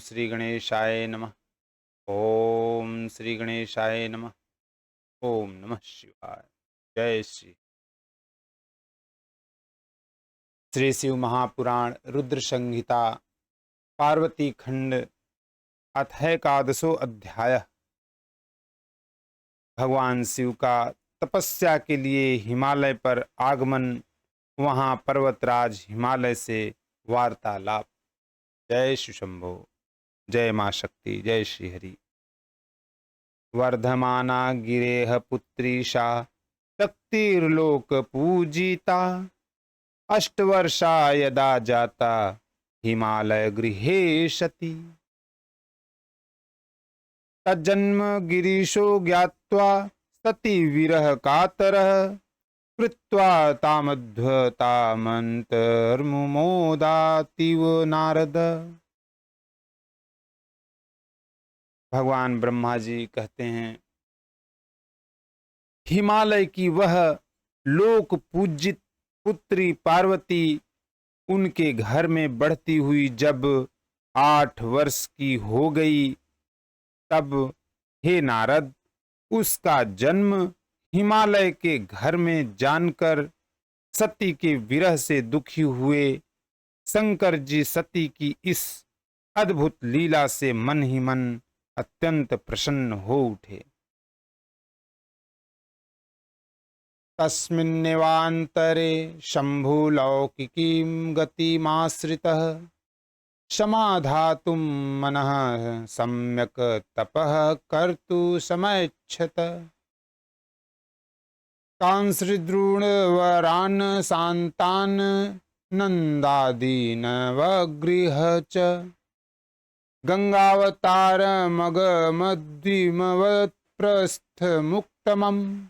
श्री गणेशाय नमः। ओम श्री गणेशाय नमः। ओम नमः शिवाय। जय श्री। श्री शिव महापुराण रुद्र संहिता पार्वती खंड अथ एकादशो अध्याय। भगवान शिव का तपस्या के लिए हिमालय पर आगमन, वहां पर्वतराज हिमालय से वार्तालाप। जय शिव शंभो। जय मां शक्ति। जय श्री हरि। वर्धमाना गिरेह पुत्रीशा शक्तिर्लोक पूजिता, अष्टवर्षा यदा जाता हिमालय गृहे सती। तज्जन्म गिरीशो ज्ञात्वा सती विरह कातरः, कृत्वा तामध्वतामन्तर्मुमोदातीव नारद। भगवान ब्रह्मा जी कहते हैं, हिमालय की वह लोक पूजित पुत्री पार्वती उनके घर में बढ़ती हुई जब 8 वर्ष की हो गई, तब हे नारद, उसका जन्म हिमालय के घर में जानकर सती के विरह से दुखी हुए शंकर जी सती की इस अद्भुत लीला से मन ही मन अत्यंत प्रसन्न हो उठे। तस्मिन्नेवान्तरे शम्भुलौकिकीं गतिमाश्रितः, समाधातुं मनः सम्यक् तपः कर्तुं समैच्छत। कांसृद्रुणवरान् शान्तान् नन्दादीनवगृह च, गंगावतारमगमद्विमवत्प्रस्थमुक्तमम्।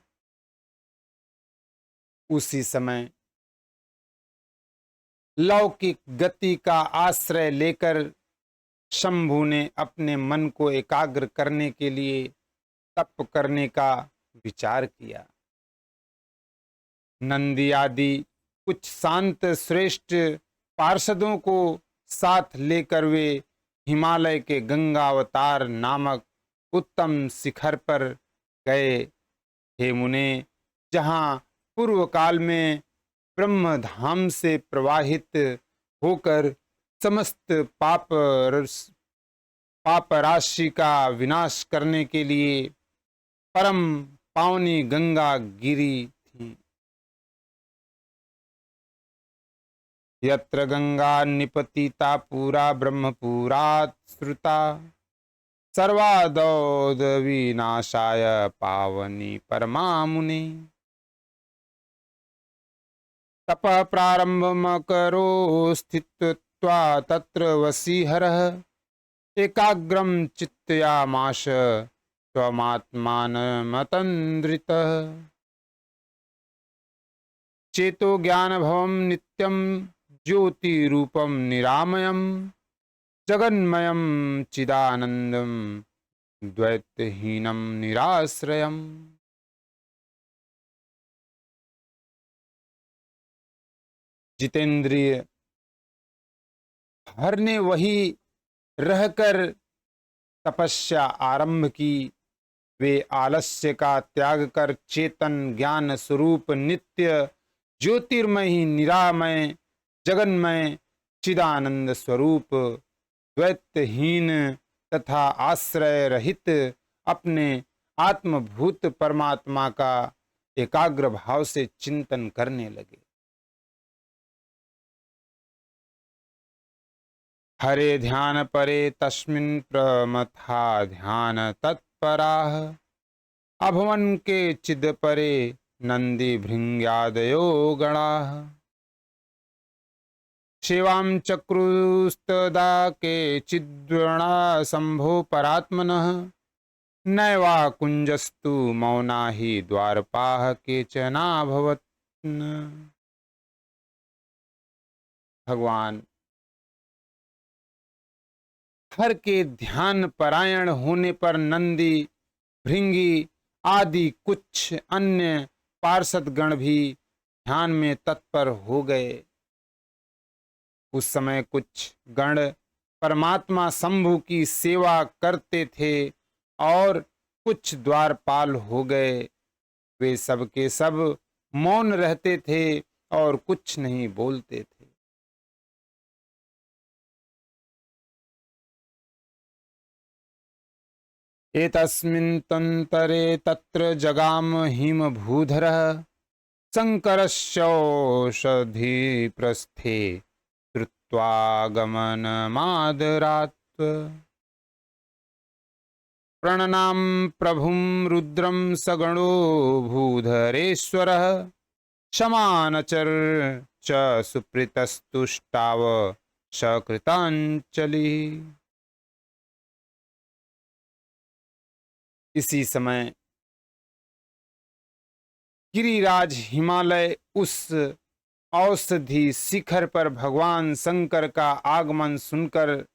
उसी समय लौकिक गति का आश्रय लेकर शंभु ने अपने मन को एकाग्र करने के लिए तप करने का विचार किया। नंदी आदि कुछ शांत श्रेष्ठ पार्षदों को साथ लेकर वे हिमालय के गंगावतार नामक उत्तम शिखर पर गए। हे मुने, जहाँ पूर्व काल में ब्रह्मधाम से प्रवाहित होकर समस्त पाप राशि का विनाश करने के लिए परम पावनी गंगा गिरी थी। यत्र गंगा निपतिता पूरा ब्रह्मपुरात् श्रुता, सर्वादौद विनाशाय पावनी परमा मुनि। तपः प्रारंभमकरो स्थित्वा तत्र वसीहरः, एकाग्रं चित्तयामास त्वमात्मानमतन्द्रितः। चेतो ज्ञानभवं नित्यं ज्योतिरूपं निरामयं, जगन्मयं चिदानन्दं द्वैतहीनं निराश्रयम्। जितेंद्रिय हर ने वही रहकर तपस्या आरंभ की। वे आलस्य का त्याग कर चेतन ज्ञान स्वरूप नित्य ज्योतिर्मय निरामय जगन्मय चिदानंद स्वरूप द्वैतहीन तथा आश्रय रहित अपने आत्मभूत परमात्मा का एकाग्र भाव से चिंतन करने लगे। हरे ध्यान परे तस्मिन् प्रमथा ध्यान तत्पराः, अभवन के चिद परे नंदी भृंग्यादयो गणाः। सेवां चक्रुस्तदा के चिद्वणा शंभो परात्मनः, नैवा कुंजस्तु मौना हि द्वारपाः केचनाभवत्। भगवान हर के ध्यान परायण होने पर नंदी भृंगी आदि कुछ अन्य पार्षद गण भी ध्यान में तत्पर हो गए। उस समय कुछ गण परमात्मा शंभु की सेवा करते थे और कुछ द्वारपाल हो गए, वे सब के सब मौन रहते थे और कुछ नहीं बोलते थे। एतस्मिन् तन्तरे तत्र जगाम हिमभूधरः शङ्करस्यौषधिप्रस्थे श्रुत्वागमनमादरात् प्रणनाम प्रभुं रुद्रं सगणो भूधरेश्वरः क्षमानचर च सुप्रीतस्तुष्टाव सकृतांचलि। इसी समय गिरिराज हिमालय उस औषधि शिखर पर भगवान शंकर का आगमन सुनकर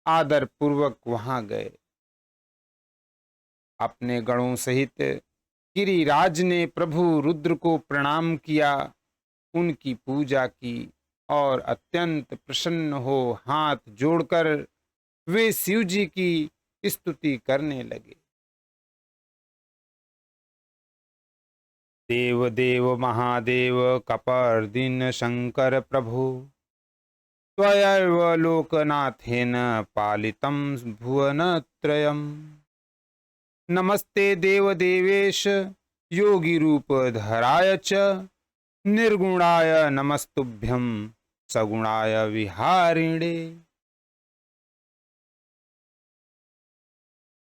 आदर पूर्वक वहां गए। अपने गणों सहित गिरिराज ने प्रभु रुद्र को प्रणाम किया, उनकी पूजा की और अत्यंत प्रसन्न हो हाथ जोड़कर वे शिव जी की स्तुति करने लगे। देव देव महादेव कपर्दिन शंकर प्रभु त्वयैव लोकनाथेन पालितं भुवनत्रयम्। नमस्ते देव देवेश योगी रूप धराय च निर्गुणाय नमस्तुभ्यं सगुणाय विहारिणे।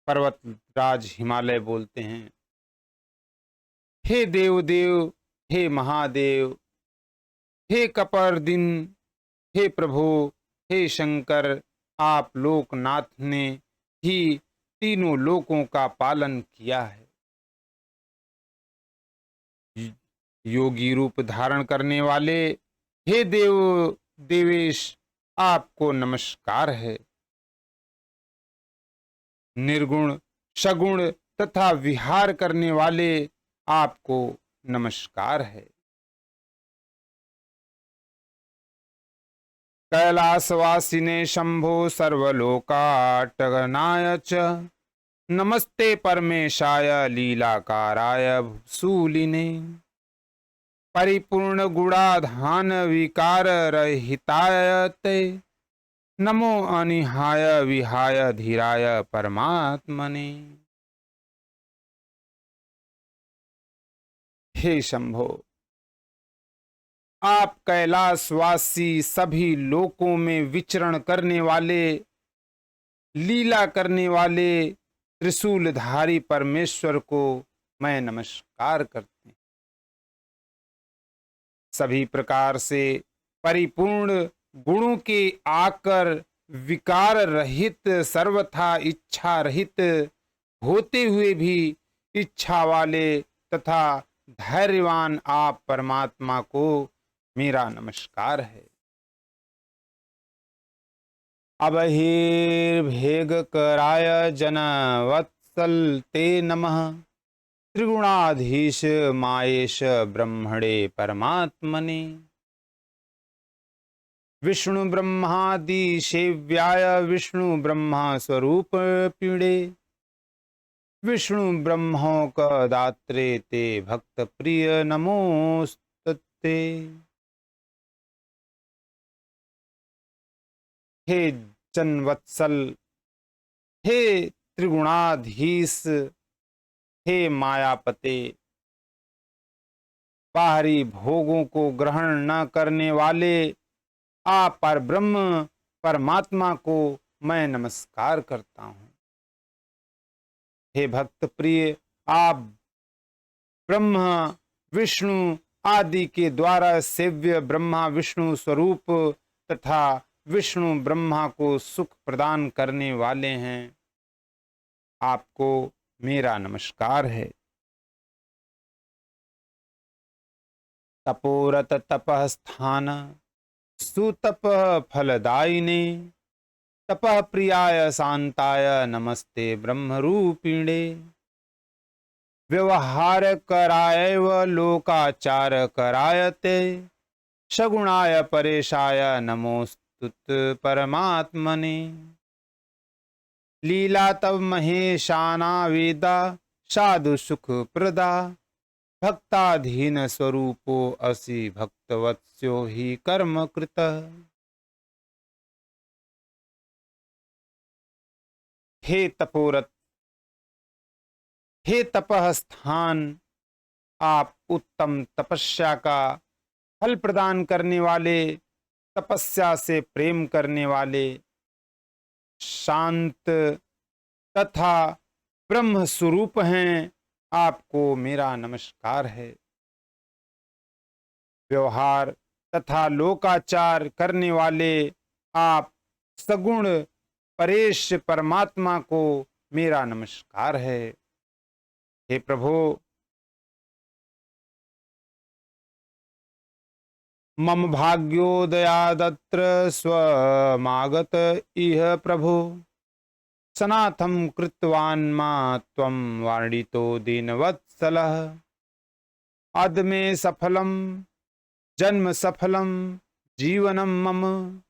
पर्वतराज हिमालय बोलते हैं, हे देव देव, हे महादेव, हे कपर्दिन, हे प्रभु, हे शंकर, आप लोकनाथ ने ही तीनों लोकों का पालन किया है। योगी रूप धारण करने वाले हे देव देवेश, आपको नमस्कार है। निर्गुण सगुण तथा विहार करने वाले आपको नमस्कार है। कैलासवासिने शंभो सर्वलोकाटगनाय च नमस्ते परमेशाय लीलाकाराय शूलिने। परिपूर्ण गुणाधान विकार रहिताय ते नमो अनिहाय विहाय धीराय परमात्मने। हे शंभो, आप कैलाशवासी सभी लोकों में विचरण करने वाले, लीला करने वाले त्रिशूलधारी परमेश्वर को मैं नमस्कार करती हूँ। सभी प्रकार से परिपूर्ण गुणों के आकर विकार रहित, सर्वथा इच्छा रहित होते हुए भी इच्छा वाले तथा धैर्यवान आप परमात्मा को मेरा नमस्कार है। अबहिर्भेग कराय जन वत्सल ते नमः त्रिगुणाधीश मायेश ब्रह्मणे परमात्मने। विष्णु ब्रह्मादि सेव्याय विष्णु ब्रह्मा स्वरूप पीड़े विष्णु ब्रह्मोक दात्रे ते भक्त प्रिय नमोस्तुते। हे जनवत्सल, हे त्रिगुणाधीश, हे मायापते, बाहरी भोगों को ग्रहण न करने वाले आप पर ब्रह्म परमात्मा को मैं नमस्कार करता हूँ। हे भक्त प्रिय, आप ब्रह्मा विष्णु आदि के द्वारा सेव्य ब्रह्मा विष्णु स्वरूप तथा विष्णु ब्रह्मा को सुख प्रदान करने वाले हैं, आपको मेरा नमस्कार है। तपोरत तपः स्थान सुतप फलदायिने तपः प्रियाय शांताय नमस्ते ब्रह्मरूपिणे। व्यवहार करायव लोकाचार करायते सगुणाय परेशाय तुत परमात्मने। लीला तब महेशाना वेदा, साधु सुख प्रदा। भक्ताधीन स्वरूपो असि, भक्तवत्स्यो ही कर्म कृत। हे तपोरत, हे तपः स्थान, आप उत्तम तपस्या का फल प्रदान करने वाले, तपस्या से प्रेम करने वाले, शांत तथा ब्रह्म स्वरूप हैं। आपको मेरा नमस्कार है। व्यवहार तथा लोकाचार करने वाले आप सगुण परेश परमात्मा को मेरा नमस्कार है। हे प्रभु, मम भाग्योदयादत्र स्वमागत इह प्रभु। सनाथम कृतवान् मा त्वं वाणितो दीनवत्सलः। अदमे सफलम जन्म सफलम जीवनम मम।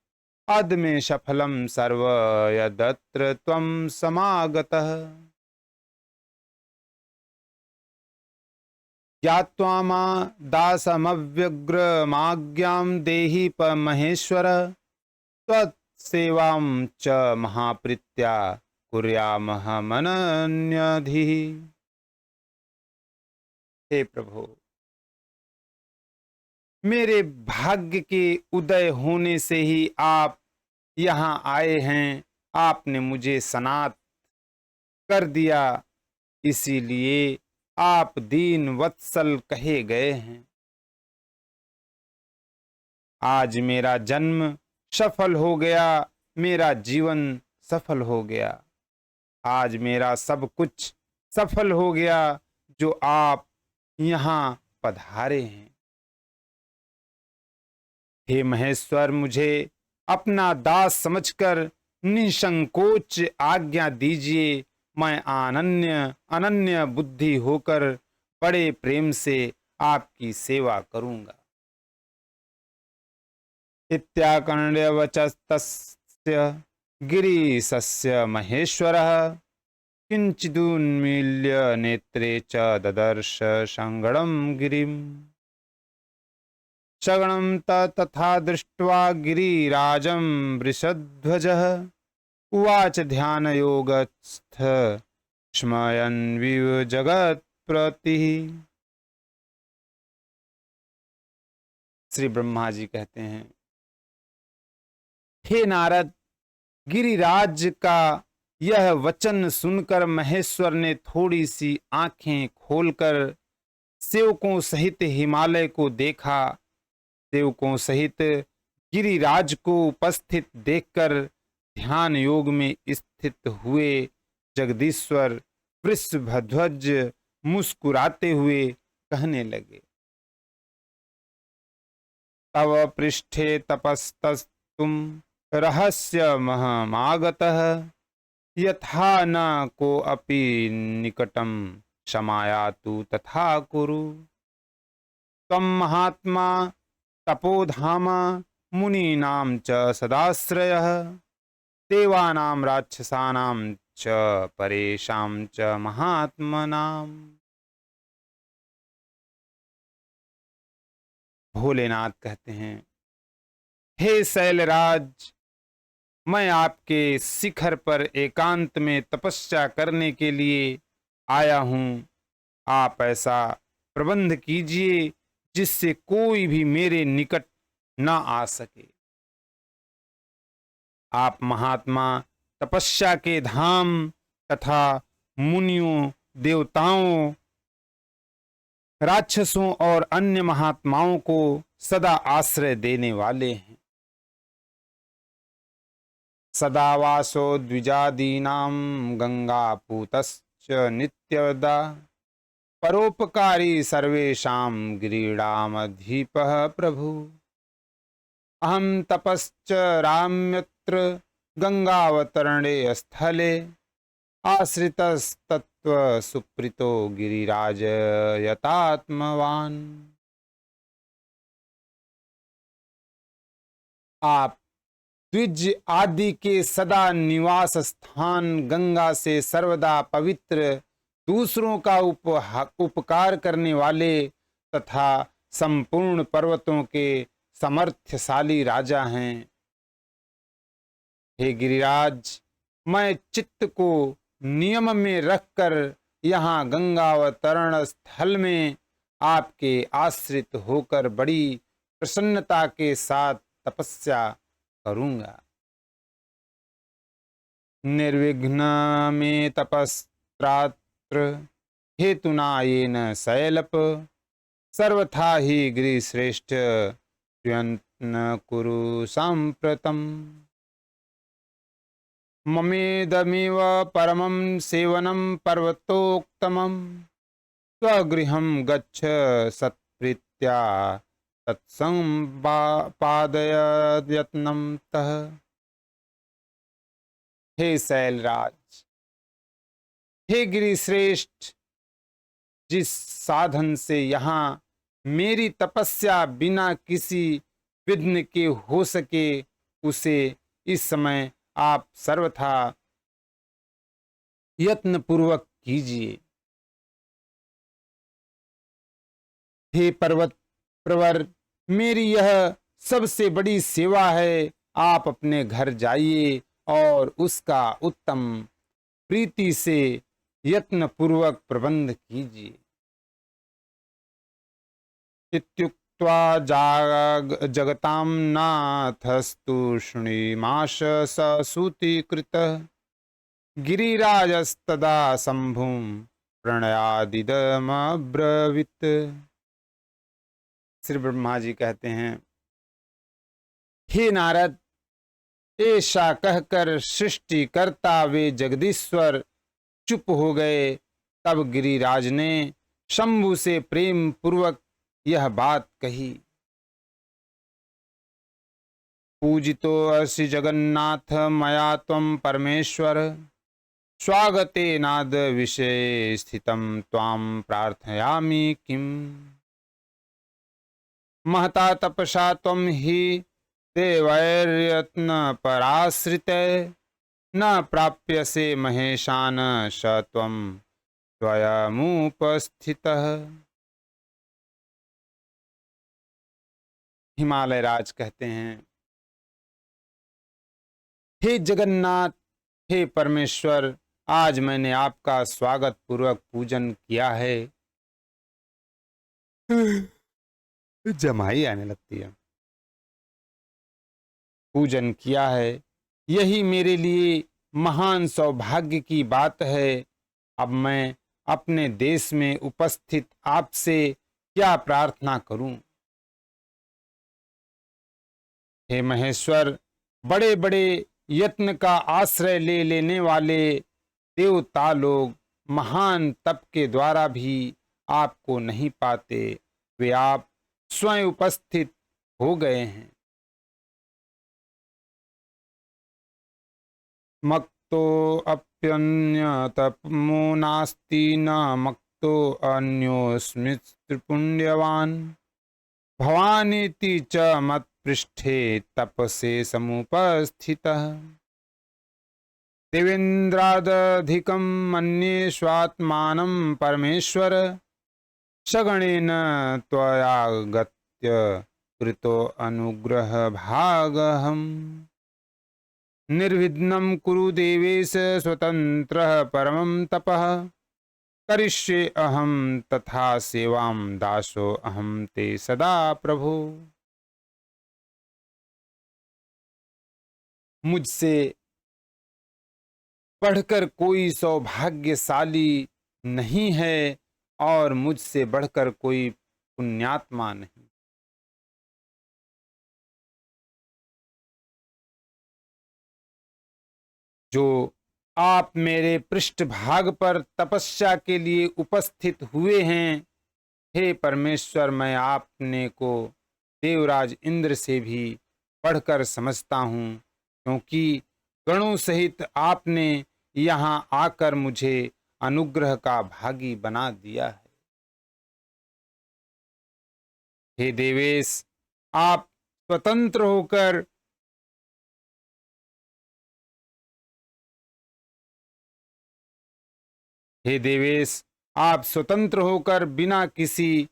अदमे सफलम सर्व यदत्र त्वं समागतः। ज्ञात्वा मा दासमव्यग्रमाज्ञां देहि महेश्वर। त्वत्सेवां च महाप्रीत्या कुर्यामहमनन्यधिः। हे प्रभु, मेरे भाग्य के उदय होने से ही आप यहाँ आए हैं। आपने मुझे सनात कर दिया, इसीलिए आप दीन वत्सल कहे गए हैं। आज मेरा जन्म सफल हो गया, मेरा जीवन सफल हो गया। आज मेरा सब कुछ सफल हो गया जो आप यहाँ पधारे हैं। हे महेश्वर, मुझे अपना दास समझकर निसंकोच आज्ञा दीजिए। मैं अनन्य बुद्धि होकर बड़े प्रेम से आपकी सेवा करूंगा। इत्याकण्ड्य वचस्तस्य गिरीशस्य महेश्वरः। किंचिदुन्मील्य नेत्रे च ददर्श संगणं गिरिम्। सगणं तथा दृष्ट्वा गिरिराजं वृषध्वजः। उवाच ध्यानयोगस्थ स्मयन् विव जगत्प्रतिः। श्री ब्रह्मा जी कहते हैं, हे नारद, गिरिराज का यह वचन सुनकर महेश्वर ने थोड़ी सी आंखें खोलकर सेवकों सहित हिमालय को देखा। सेवकों सहित गिरिराज को उपस्थित देखकर ध्यान योग में स्थित हुए जगदीश्वर वृषभध्वज मुस्कुराते हुए कहने लगे, तव पृष्ठे तपस्तस्तुम रहस्य महमागतः। यथा न को अपि निकटम समायातु तथा कुरु। त्वं महात्मा तपोधाम मुनीनां च सदाश्रयः। देवानां राक्षसानां च परेशां च महात्मनाम्। भोलेनाथ कहते हैं, हे शैलराज, मैं आपके शिखर पर एकांत में तपस्या करने के लिए आया हूं। आप ऐसा प्रबंध कीजिए जिससे कोई भी मेरे निकट न आ सके। आप महात्मा तपस्या के धाम तथा मुनियों, देवताओं, राक्षसों और अन्य महात्माओं को सदा आश्रय देने वाले हैं। सदा वासो द्विजादीनां गंगापूतश्च नित्यदा। परोपकारी सर्वेषां गिरीणामधीपः प्रभु। अहं तपश्च राम्यत्र गंगावतरणे स्थले। आश्रितस्तत्व सुप्रीतो गिरिराज यतात्मवान्। आप द्विज आदि के सदा निवास स्थान गंगा से सर्वदा पवित्र, दूसरों का उपकार करने वाले तथा संपूर्ण पर्वतों के समर्थशाली राजा हैं। हे गिरिराज, मैं चित्त को नियम में रखकर यहाँ गंगावतरण स्थल में आपके आश्रित होकर बड़ी प्रसन्नता के साथ तपस्या करूंगा। निर्विघ्न में तपस्त्रात्र हेतुना येन शैलप, सर्वथा ही गिरिश्रेष्ठ प्रयत्न कुरु सांप्रतम। ममेदमेव परमं सेवनं पर्वतोत्तमं, स्वगृहं गच्छ सत्प्रीत्या तत्संपादय यत्नं तः। हे शैलराज, हे गिरिश्रेष्ठ, जिस साधन से यहाँ मेरी तपस्या बिना किसी विघ्न के हो सके, उसे इस समय आप सर्वथा यत्न पूर्वक कीजिए। हे पर्वत प्रवर, मेरी यह सबसे बड़ी सेवा है। आप अपने घर जाइए और उसका उत्तम प्रीति से यत्न पूर्वक प्रबंध कीजिए। इत्युक्त्वा जगतां नाथस्तु शृणुमाश सूतीकृतः, गिरिराजस्तदा शंभुं प्रणयादिदमब्रवीत्। श्री ब्रह्मा जी कहते हैं, हे नारद, ऐसा कहकर सृष्टिकर्ता वे जगदीश्वर चुप हो गए। तब गिरिराज ने शंभु से प्रेम पूर्वक यह बात कही। पूजितो असि जगन्नाथ मया त्वं परमेश्वर, स्वागते नाद विषये स्थितं त्वां प्रार्थयामि किम। महता तपसा त्वं हि देवैर्यत्न पराश्रिते, न प्राप्यसे महेशान स त्वं स्वयमुपस्थितः। हिमालय राज कहते हैं, हे जगन्नाथ, हे परमेश्वर, आज मैंने आपका स्वागत पूर्वक पूजन किया है। जमाई आने लगती है। पूजन किया है, यही मेरे लिए महान सौभाग्य की बात है। अब मैं अपने देश में उपस्थित आपसे क्या प्रार्थना करूं। हे महेश्वर, बड़े बड़े यत्न का आश्रय ले लेने वाले देवता लोग महान तप के द्वारा भी आपको नहीं पाते। वे आप स्वयं उपस्थित हो गए हैं। मक्तो अप्यन्यतमो नास्ति न मक्तो अन्योस्मि त्रिपुण्यवान्, भवानीति च मत्पृष्ठे तपसे समुपस्थितः। देवेन्द्रादधिकं मन्ये स्वात्मानं परमेश्वर, सगणेन त्वयागत्य कृतो अनुग्रह भागहम्। निर्विघ्नं कुरु देवेश स्वतन्त्रः परमं तपः, करिष्ये अहं तथा सेवां दासो अहं ते सदा प्रभो। मुझसे बढ़कर कोई सौभाग्यशाली नहीं है और मुझसे बढ़कर कोई पुण्यात्मा नहीं। जो आप मेरे पृष्ठभाग पर तपस्या के लिए उपस्थित हुए हैं, हे परमेश्वर, मैं आपने को देवराज इंद्र से भी बढ़कर समझता हूँ, क्योंकि गणों सहित आपने यहाँ आकर मुझे अनुग्रह का भागी बना दिया है। हे देवेश, आप स्वतंत्र होकर हे देवेश, आप स्वतंत्र होकर बिना किसी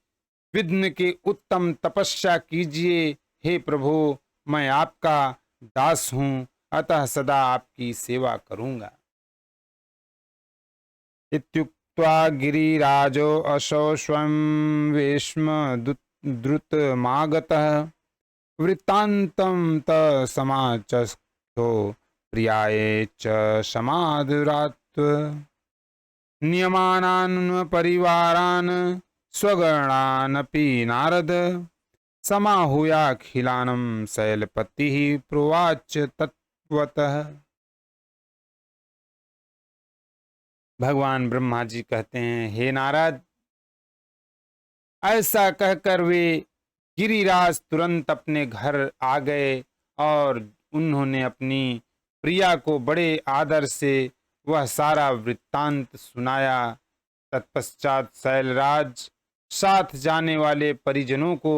विघ्न के उत्तम तपस्या कीजिए। हे प्रभु, मैं आपका दास हूँ, अतः सदा आपकी सेवा करूँगा। इत्युक्त्वा गिरिराजो असौ स्वं वेश्म द्रुतमागतः वृत्तान्तं त समाचष्टो प्रियाय च समादुरात् नियमानान् परिवारान् स्वगणानपि नारद समाहूयाखिलानं शैलपतिः प्रोवाच तत्वतः। भगवान ब्रह्मा जी कहते हैं, हे नारद, ऐसा कहकर वे गिरिराज तुरंत अपने घर आ गए और उन्होंने अपनी प्रिया को बड़े आदर से वह सारा वृत्तांत सुनाया। तत्पश्चात शैलराज साथ जाने वाले परिजनों को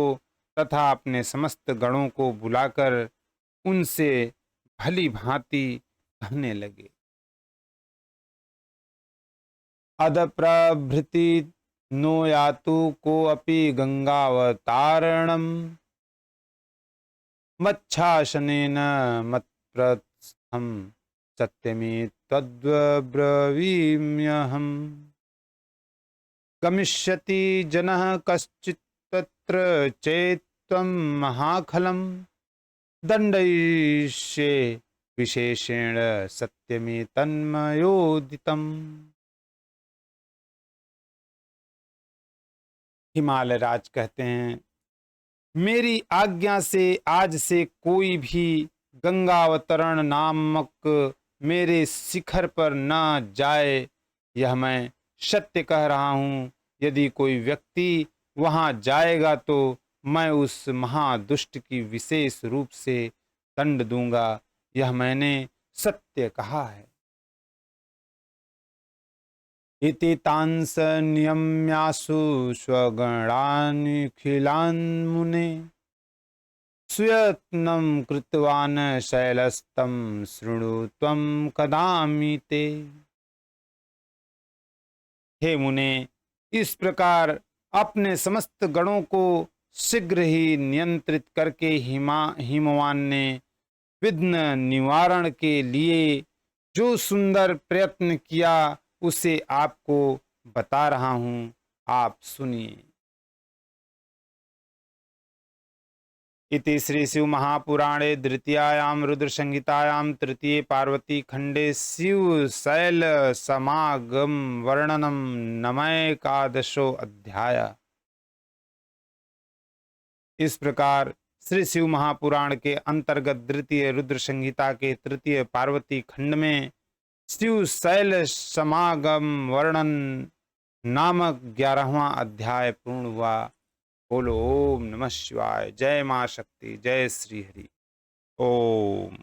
तथा अपने समस्त गणों को बुलाकर उनसे भली भांति कहने लगे। अद प्रभृति नो यातु को अपि गंगावतारणम मच्छासनेन मत्प्रस्थम सत्यमे तद्ब्रवीम्यहम् गमिष्यति जनः कश्चित् तत्र चेत्त्वं महाखलं दंडयिष्ये विशेषेण सत्यमे तन्मयोदितम्। हिमालय राज कहते हैं, मेरी आज्ञा से आज से कोई भी गंगावतरण नामक मेरे शिखर पर न जाए, यह मैं सत्य कह रहा हूँ। यदि कोई व्यक्ति वहां जाएगा तो मैं उस महादुष्ट की विशेष रूप से दंड दूंगा, यह मैंने सत्य कहा है। इति तांस नियम्यासु स्वगणानिखिलान् मुने सुयत्नं कृतवान् शैलस्तं शृणु त्वं कदामि ते। हे मुने, इस प्रकार अपने समस्त गणों को शीघ्र ही नियंत्रित करके हिमवान ने विघ्न निवारण के लिए जो सुंदर प्रयत्न किया उसे आपको बता रहा हूं, आप सुनिए। इति श्री शिव महापुराणे द्वितीयायां रुद्र संहितायां तृतीय पार्वती खंडे शिव शैल समागम वर्णनम नमैकादशो अध्याय। इस प्रकार श्री शिव महापुराण के अंतर्गत द्वितीय रुद्र संहिता के तृतीय पार्वती खंड में शिव शैल समागम वर्णन नामक 11वां अध्याय पूर्ण हुआ। बोलो ओम नमः शिवाय। जय मां शक्ति, जय श्री हरि। ओम।